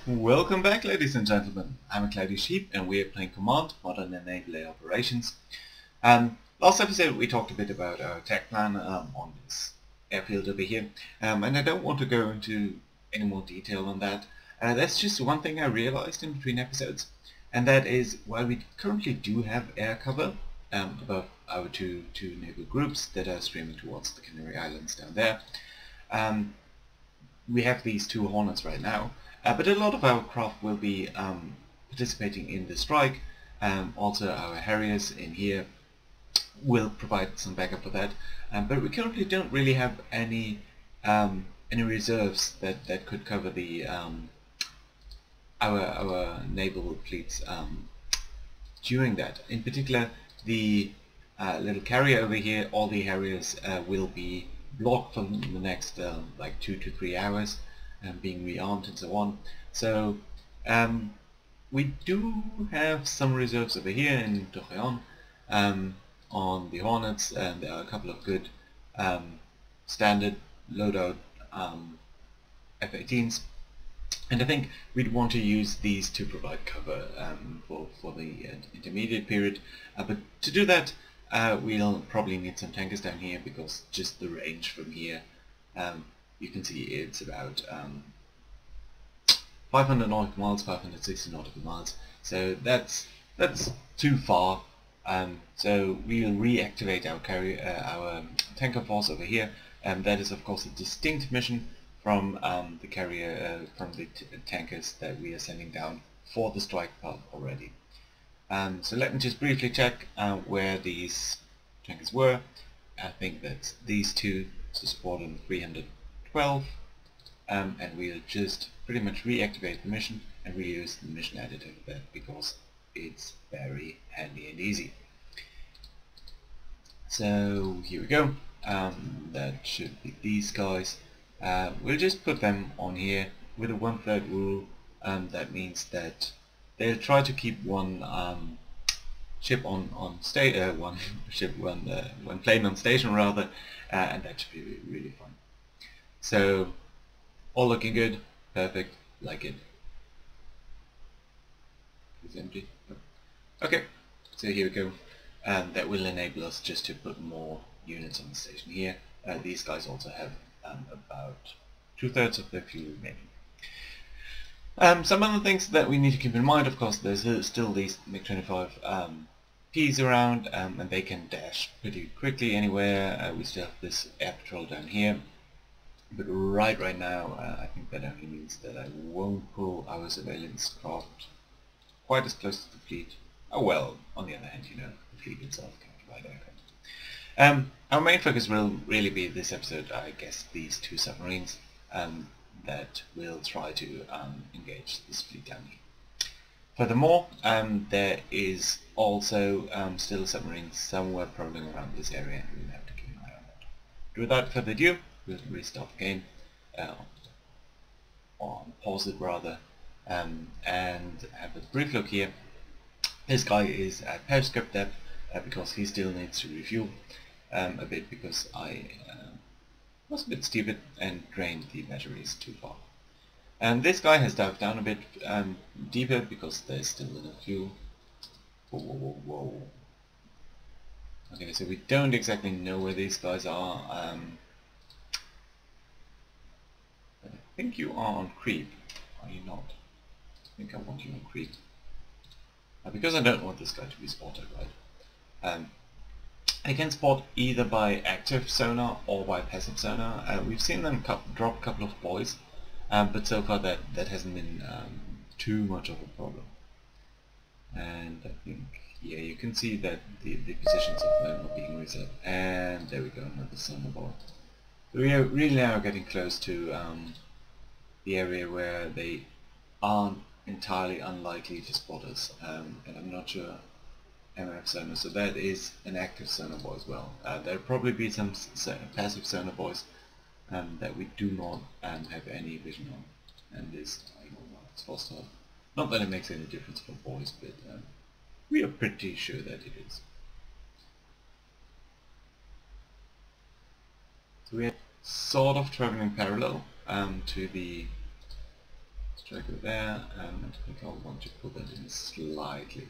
Welcome back, ladies and gentlemen. I'm a Cloudy Sheep and we are playing Command, Modern and Naval Air Operations. Last episode we talked a bit about our attack plan on this airfield over here, and I don't want to go into any more detail on that. That's just one thing I realized in between episodes, and that is while we currently do have air cover above our two naval groups that are streaming towards the Canary Islands down there, we have these two Hornets right now. But a lot of our craft will be participating in the strike. Also our Harriers in here will provide some backup for that. But we currently don't really have any reserves that could cover the our naval fleets during that. In particular, the little carrier over here, all the Harriers will be blocked for the next like 2 to 3 hours. Being rearmed and so on. So we do have some reserves over here in Dauphne on the Hornets, and there are a couple of good standard loadout F-18s, and I think we'd want to use these to provide cover for the intermediate period. But to do that, we'll probably need some tankers down here, because just the range from here, you can see it's about 500 nautical miles, 560 nautical miles. So that's too far. So we'll reactivate our tanker force over here, and that is of course a distinct mission from the carrier, from the tankers that we are sending down for the strike part already. So let me just briefly check where these tankers were. I think that's these two, to support on 312, and we'll just pretty much reactivate the mission and reuse the mission editor for that, because it's very handy and easy. So here we go. That should be these guys. We'll just put them on here with a 1/3 rule. That means that they'll try to keep one ship on one plane on station rather, and that should be really fun. So all looking good, perfect, like it. It's empty. Okay, so here we go. That will enable us just to put more units on the station here. These guys also have about 2/3 of their fuel remaining. Some other things that we need to keep in mind, of course, there's still these MiG-25 Ps around, and they can dash pretty quickly anywhere. We still have this air patrol down here, but right now I think that only means that I won't pull our surveillance craft quite as close to the fleet. Oh well, on the other hand, you know, the fleet itself can provide aircraft. Our main focus will really be this episode, I guess, these two submarines that will try to engage this fleet down here. Furthermore, there is also still a submarine somewhere prowling around this area, and we'll have to keep an eye on that. Without further ado, we'll restart the game, or pause it rather, and have a brief look here. This guy is at periscope depth because he still needs to refuel a bit, because I was a bit stupid and drained the batteries too far. And this guy has dived down a bit deeper because there's still enough fuel. Whoa. Okay, so we don't exactly know where these guys are. I think you are on creep. Are you not? I think I want you on creep. Because I don't want this guy to be spotted, right? I can spot either by active sonar or by passive sonar. We've seen them drop a couple of buoys, but so far that hasn't been too much of a problem. And I think, yeah, you can see that the positions of them are being reserved. And there we go, another sonar buoy. So we are really now getting close to the area where they aren't entirely unlikely to spot us, and I'm not sure MF sonar, so that is an active sonar buoy as well. There'll probably be some passive sonar buoys that we do not have any vision on, and this I don't know it's supposed to. Not that it makes any difference for buoys, but we are pretty sure that it is. So we are sort of traveling parallel to the strike over there, and I think I'll want to pull that in slightly.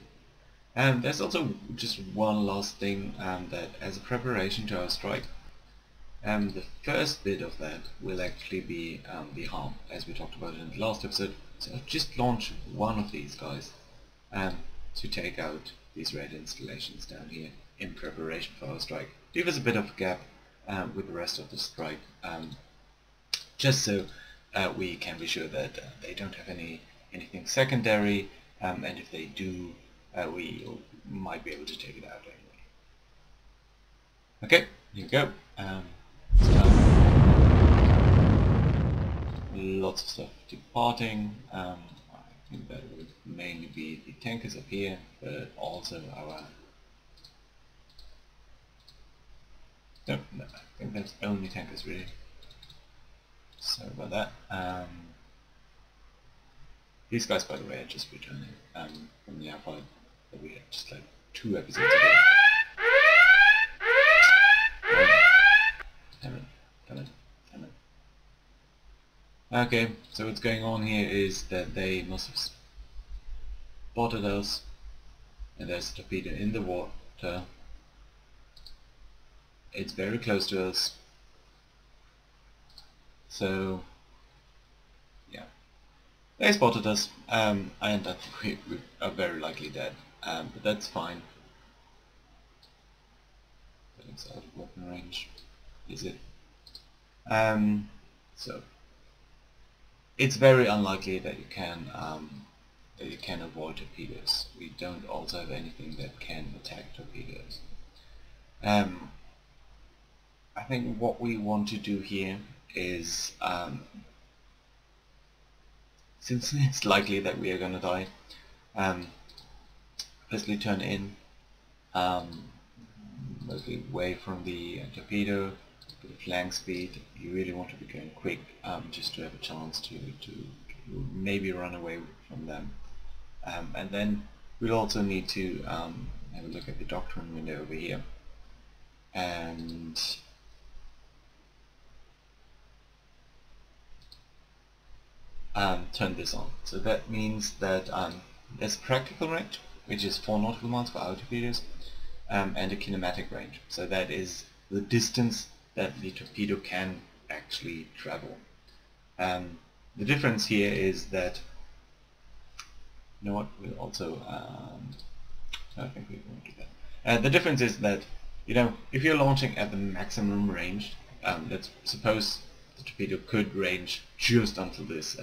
And there's also just one last thing, that as a preparation to our strike, the first bit of that will actually be the harm, as we talked about in the last episode. So I'll just launch one of these guys to take out these red installations down here in preparation for our strike. Leave us a bit of a gap with the rest of the strike, just so we can be sure that they don't have anything secondary, and if they do, we might be able to take it out anyway. Okay, here we go. Lots of stuff departing. I think that would mainly be the tankers up here, but also our... No, I think that's only tankers really. Sorry about that. These guys, by the way, are just returning from the Naval that we had just like 2 episodes ago. Damn it. Okay, so what's going on here is that they must have spotted us, and there's a torpedo in the water. It's very close to us, so yeah, they spotted us, and that we are very likely dead, but that's fine. It's out of weapon range, is it? So it's very unlikely that you can avoid torpedoes. We don't also have anything that can attack torpedoes. I think what we want to do here is, since it's likely that we are going to die, firstly turn in, mostly away from the torpedo, bit of flank speed. You really want to be going quick, just to have a chance to maybe run away from them. And then we'll also need to have a look at the doctrine window over here, and turn this on. So that means that there's a practical range, which is 4 nautical miles for our torpedoes, and a kinematic range. So that is the distance that the torpedo can actually travel. The difference here is that, you know what, we'll also, I think we won't do that. The difference is that, you know, if you're launching at the maximum range, let's suppose the torpedo could range just until this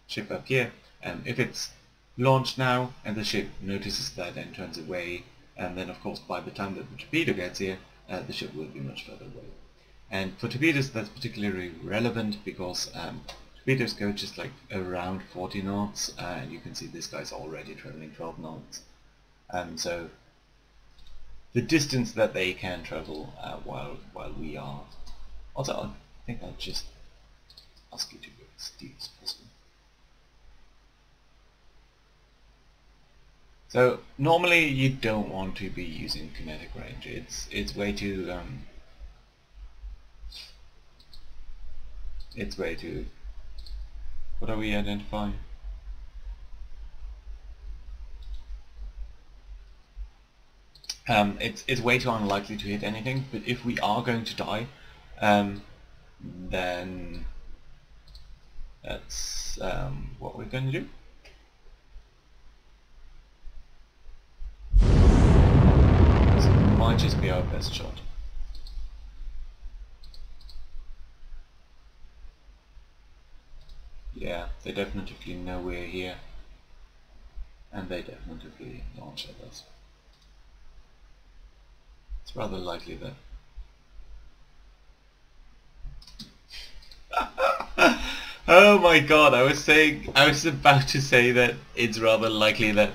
ship up here. If it's launched now and the ship notices that and turns away, and then of course by the time that the torpedo gets here, the ship will be much further away. And for torpedoes that's particularly relevant because torpedoes go just like around 40 knots, and you can see this guy's already traveling 12 knots. So the distance that they can travel while we are... Also, I think I'll just ask you to go as deep as possible. So normally you don't want to be using kinetic range. It's way too what are we identifying? It's way too unlikely to hit anything, but if we are going to die, then that's what we're going to do. This might just be our best shot. Yeah, they definitely know we're here, and they definitely launch at us. It's rather likely that... Oh my god, I was about to say that it's rather likely that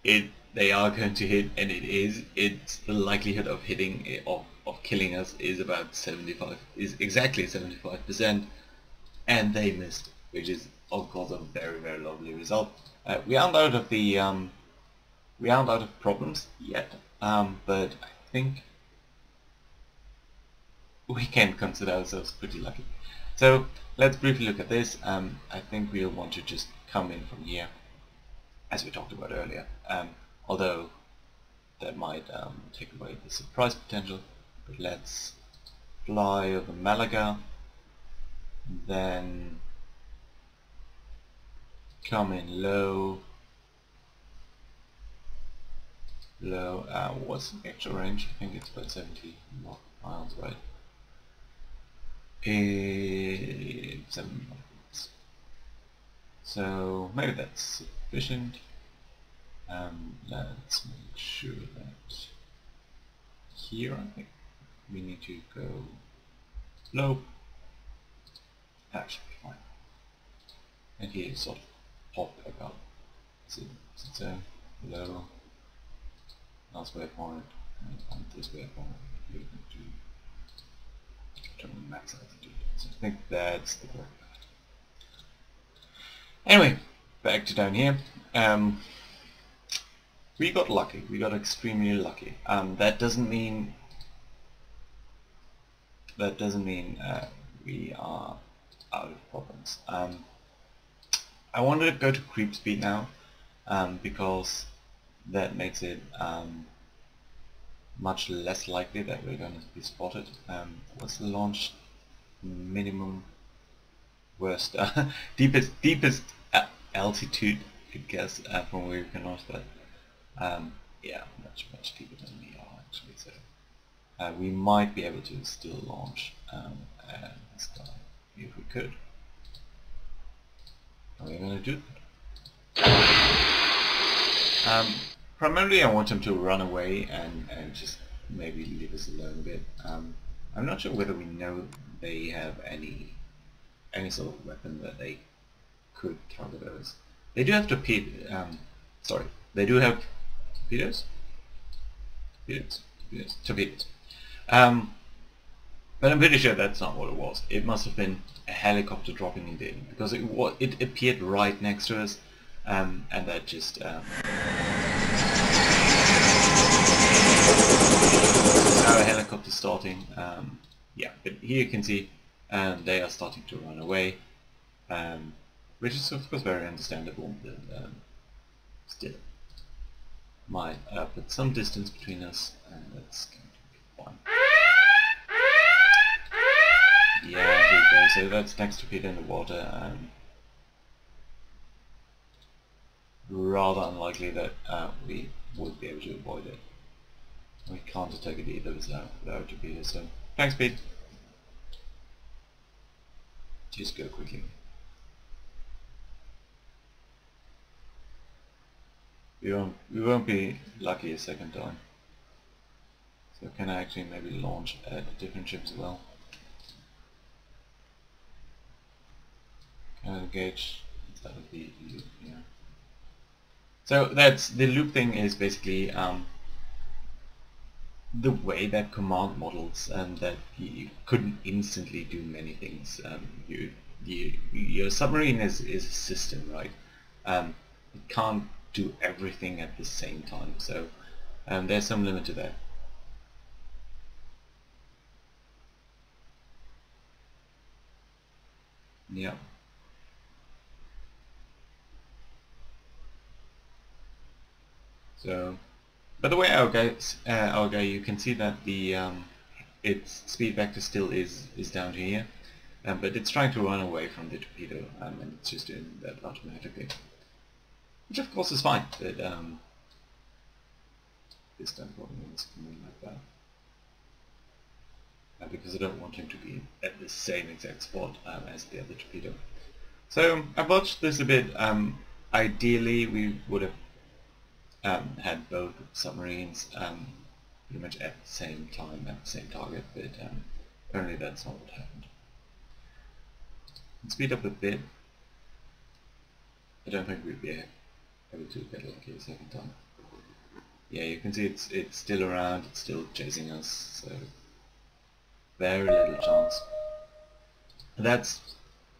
they are going to hit, and it is. It's the likelihood of hitting of killing us is exactly 75%, and they missed, which is of course a very, very lovely result. We aren't out of the problems yet, but I think we can consider ourselves pretty lucky. So let's briefly look at this. I think we'll want to just come in from here, as we talked about earlier. Although that might take away the surprise potential. But let's fly over Malaga, then come in low. What's the actual range? I think it's about 70 miles, right? 7 miles. So maybe that's sufficient. Let's make sure that here, I think we need to go low. That should be fine. And here sort of pop back up. Is it so low? Last waypoint, and this waypoint. We're going to max altitude. So I think that's the correct path. Anyway, back to down here. We got lucky. We got extremely lucky. That doesn't mean we are out of problems. I want to go to creep speed now, because that makes it much less likely that we're going to be spotted. What's the launch minimum worst deepest altitude, I guess, from where you can launch that? Yeah, much deeper than we are actually. So we might be able to still launch this guy if we could. Are we going to do that? Primarily I want him to run away and just maybe leave us alone a bit. I'm not sure whether we know they have any sort of weapon that they could target us. They do have they do have torpedoes? Torpedoes. But I'm pretty sure that's not what it was. It must have been a helicopter dropping in because it appeared right next to us, and that just our helicopter starting. Yeah, but here you can see they are starting to run away, which is of course very understandable. But still, might put some distance between us, and that's going to be fine. Yeah, here we go. So that's next torpedo in the water. Rather unlikely that we would be able to avoid it. We can't attack it either without torpedoes. So thanks, Pete. Just go quickly. We won't be lucky a second time. So can I actually maybe launch at a different ship as well? Can I engage? That would be loop, yeah. So that's the loop thing is basically the way that command models that you couldn't instantly do many things. Your submarine is a system, right? It can't do everything at the same time, so there's some limit to that. Yeah. So, by the way, our guy, you can see that the its speed vector still is down here, but it's trying to run away from the torpedo, and it's just doing that automatically, which of course is fine. But this time probably needs to come in like that, because I don't want him to be at the same exact spot as the other torpedo. So I botched this a bit. Ideally, we would have had both submarines pretty much at the same time, at the same target, but apparently that's not what happened. Let's speed up a bit. I don't think we'd be able to get lucky a second time. Yeah, you can see it's still around, it's still chasing us, so very little chance. That's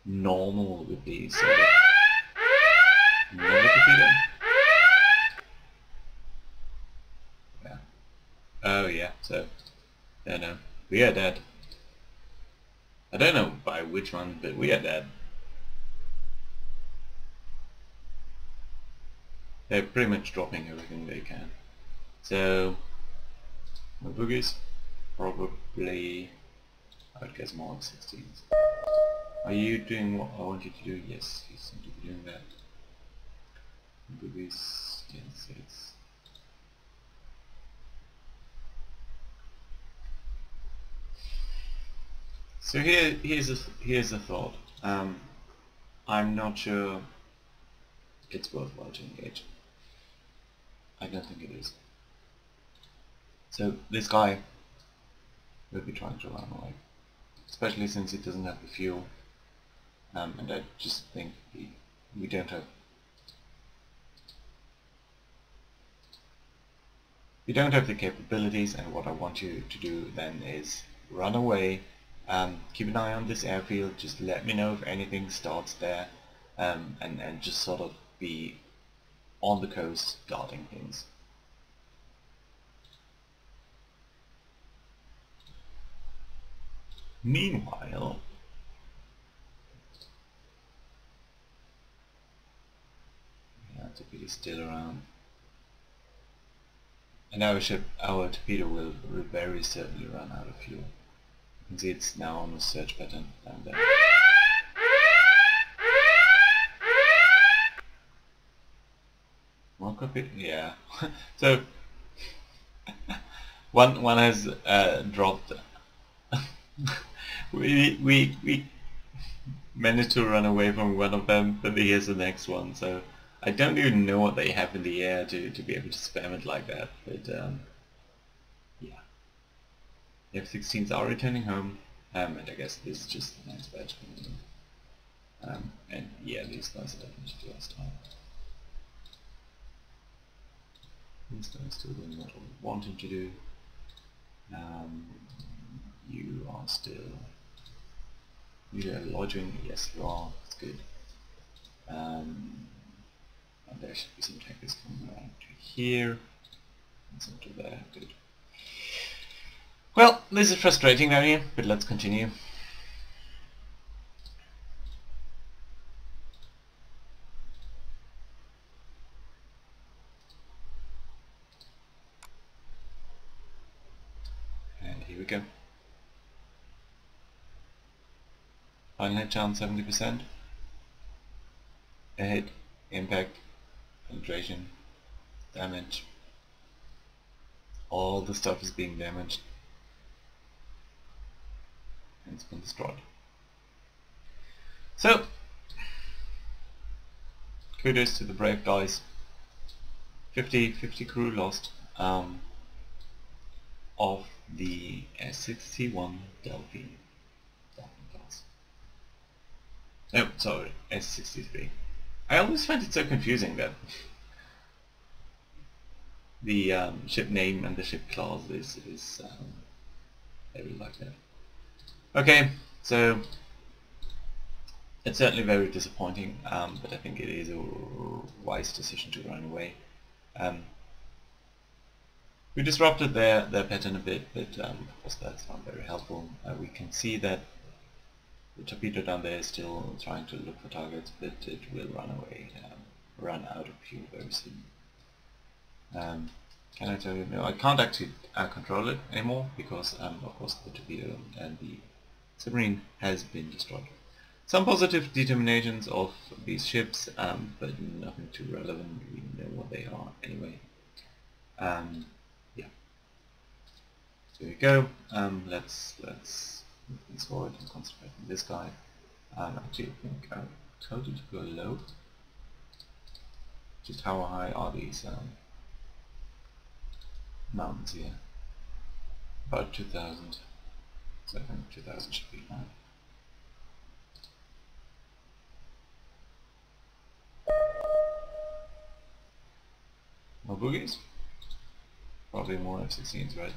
normal with these sort of never torpedo. Oh yeah, so, no, we are dead. I don't know by which one, but we are dead. They're pretty much dropping everything they can. So, my boogies, probably, I would guess more on 16s. Are you doing what I want you to do? Yes, you seem to be doing that. Boogies, 10-6. So here's a thought. I'm not sure it's worthwhile to engage. I don't think it is. So this guy will be trying to run away, especially since he doesn't have the fuel, and I just think we don't have the capabilities. And what I want you to do then is run away. Keep an eye on this airfield. Just let me know if anything starts there, and just sort of be on the coast guarding things. Meanwhile, is still around, and our torpedo will very certainly run out of fuel. You can see it's now on a search pattern down there. One copy? Yeah. So one has dropped. we managed to run away from one of them, but here's the next one. So I don't even know what they have in the air to be able to spam it like that. But yeah, the F-16s are returning home, and I guess this is just the next batch coming in. And yeah, these guys are definitely last time. These guys still doing what I wanted to do. You are still... You are lodging, yes you are, that's good. And there should be some tankers coming around to here, and some to there, good. Well, this is frustrating down here, but let's continue. And here we go. Final hit chance 70%. A hit, impact, penetration, damage. All the stuff is being damaged. And it's been destroyed. So, kudos to the brave guys. 50 crew lost of the S-61 Dauphne class. No, sorry, S-63. I always find it so confusing that the ship name and the ship class is very like that. Okay, so it's certainly very disappointing, but I think it is a wise decision to run away. We disrupted their pattern a bit, but of course that's not very helpful. We can see that the torpedo down there is still trying to look for targets, but it will run away, run out of fuel very soon. Can I tell you? No, I can't actually control it anymore because, of course, the torpedo and the submarine has been destroyed. Some positive determinations of these ships, but nothing too relevant. We know what they are anyway. Yeah. So here we go. Let's move things forward and concentrate on this guy. Actually, I think I told you to go low. Just how high are these mountains here? About 2,000. So I think 2,000 should be fine. More boogies? Probably more F-16s, right?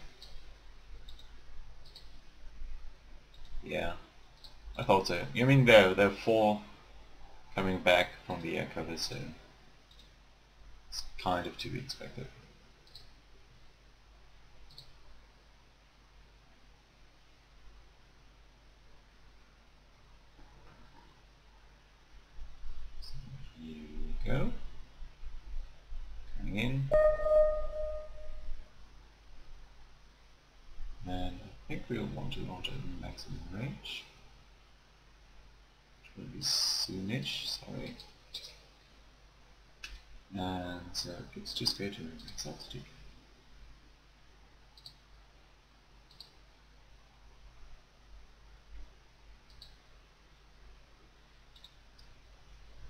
Yeah, I thought so. I mean, there are 4 coming back from the air cover, so it's kind of to be expected. go. Coming in. And I think we'll want to launch at maximum range. Which will be soonish, sorry. And so let's just go to max altitude.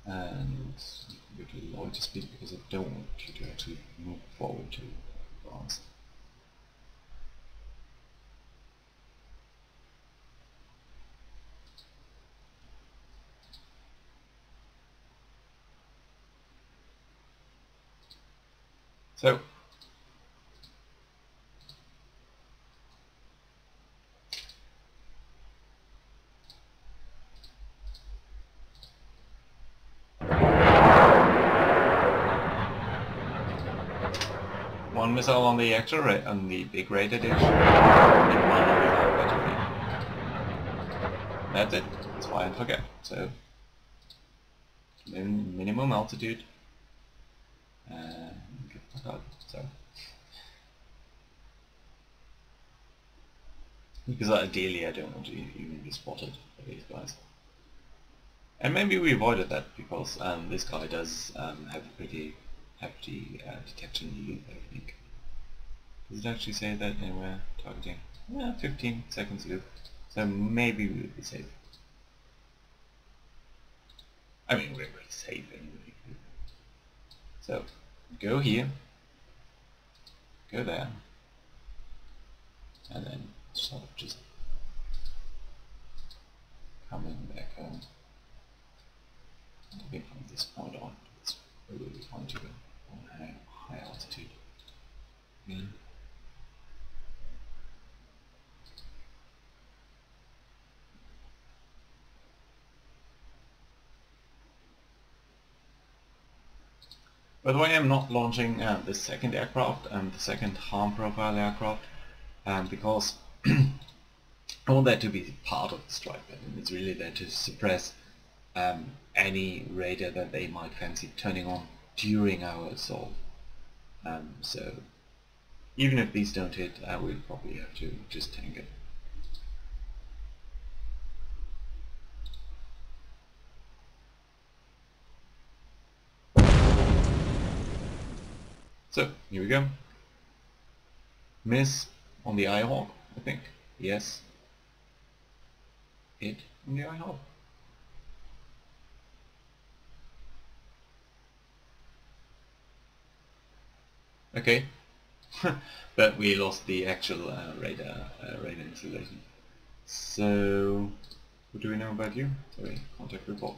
And go to lower speed because I don't want you to actually move forward too fast. So one missile on the actual on the big radar dish, and one on the low battery. That's it. It's fly and forget. So minimum altitude. So because ideally I don't want to even be spotted by these guys. And maybe we avoided that because this guy does have a pretty hefty detection loop, I think. Does it actually say that anywhere? Targeting? Yeah, 15 seconds loop. So maybe we would be safe. I mean, we're pretty safe anyway. So, go here, go there, and then sort of just coming back home. I think from this point on, it's really fun to go on high altitude. Again. By the way, I'm not launching the second aircraft, the second harm profile aircraft, because I want that to be part of the strike pattern. It's really there to suppress any radar that they might fancy turning on during our assault. So even if these don't hit, we'll probably have to just tank it. So here we go. Miss on the Eyehawk, I think. Yes. Hit on the Eyehawk. Okay. But we lost the actual radar installation. So what do we know about you? Sorry, contact report.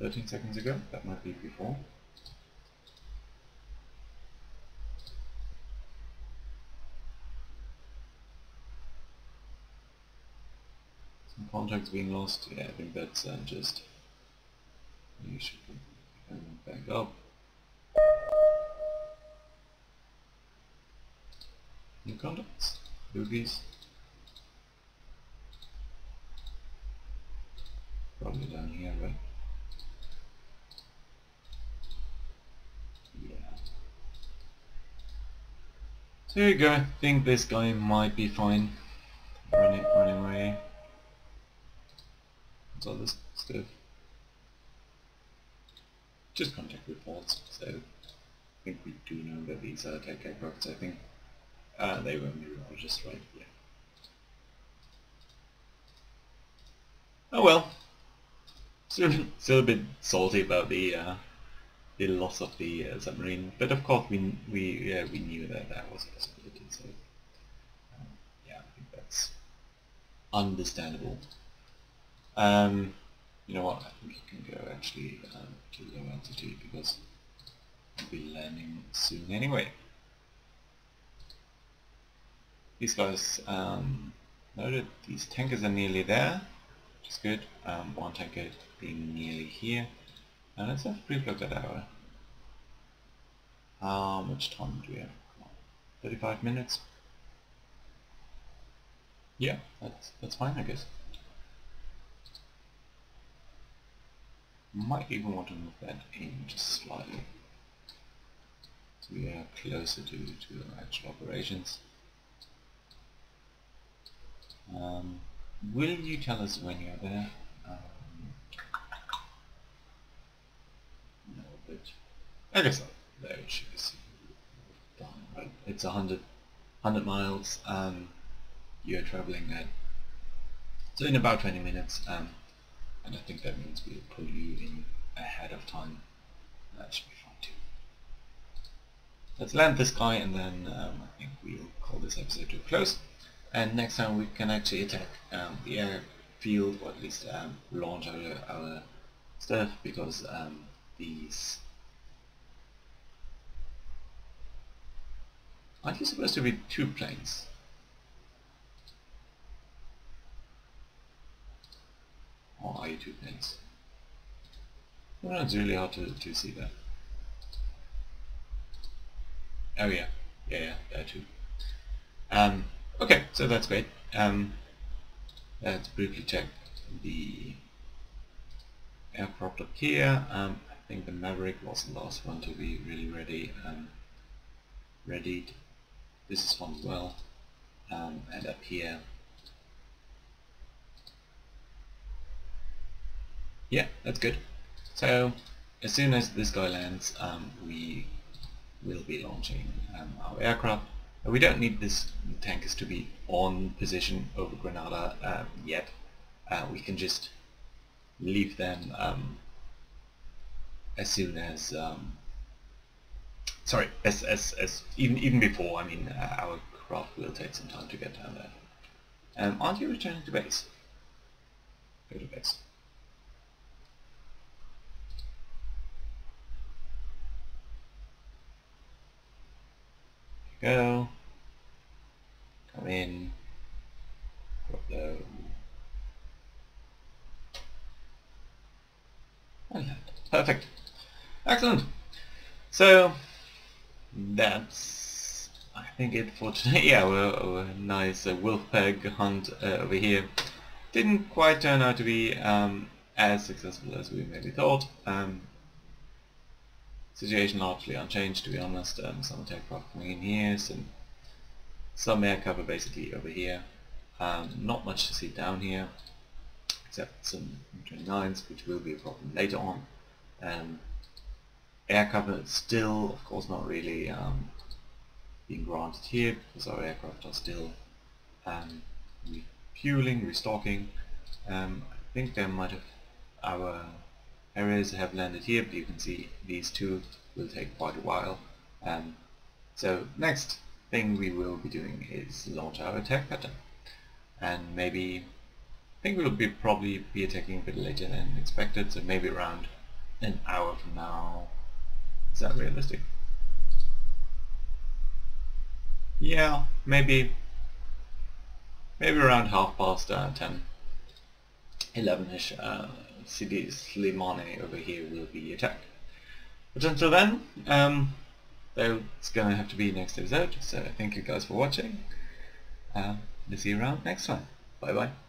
"13 seconds ago," that might be before. Some contacts being lost. Yeah, I think that's just. You should back up. New contacts. Boogies. Probably down here, right? Yeah. So here you go. I think this guy might be fine. Running away. What's all this stuff? Just contact reports. So I think we do know that these are attack aircrafts. I think they were mirages, right? Yeah. Oh well. Still a bit salty about the loss of the submarine, but of course we knew that that was a possibility. So yeah, I think that's understandable. You know what? I think you can go actually to low altitude because we'll be landing soon anyway. These guys noted these tankers are nearly there, which is good. One tanker being nearly here. And let's have a brief look at our. How much time do we have? 35 minutes. Yeah, that's fine, I guess. might even want to move that in just slightly, so we are closer to actual operations. Will you tell us when you're there? No, but I guess there it should be done, right? It's 100 miles. You're traveling at, so in about 20 minutes, and I think that means we'll pull you in ahead of time. That should be fine too. Let's land this guy, and then I think we'll call this episode to a close. And next time we can actually attack the airfield, or at least launch our stuff, because these... Aren't you supposed to be 2 planes? Or are you 2 planes? Well, it's really hard to see that. Oh yeah, there too. Okay, so that's great. Let's briefly check the aircraft up here. I think the Maverick was the last one to be really ready. Readied. This is one as well. And up here. Yeah, that's good. So as soon as this guy lands, we will be launching our aircraft. We don't need the tankers to be on position over Grenada yet. We can just leave them as soon as even before. I mean, our craft will take some time to get down there. Aren't you returning to base? Go to base. Go. Come in. Drop low. And land. Perfect. Excellent. So that's, I think, it for today. Yeah, our nice wolf peg hunt over here didn't quite turn out to be as successful as we maybe thought. Situation largely unchanged, to be honest. Some attack craft coming in here, some air cover basically over here. Not much to see down here, except some 29s, which will be a problem later on. Air cover still, of course, not really being granted here, because our aircraft are still refueling, restocking. I think there might have, our areas have landed here, but you can see these two will take quite a while. So next thing we will be doing is launch our attack pattern, and maybe, I think we'll probably be attacking a bit later than expected, so maybe around an hour from now. Is that realistic? Yeah, maybe around 10, 11ish. Sidi Slimani over here will be attacked. But until then, that's gonna have to be next episode. So thank you guys for watching. We'll see you around next time. Bye bye.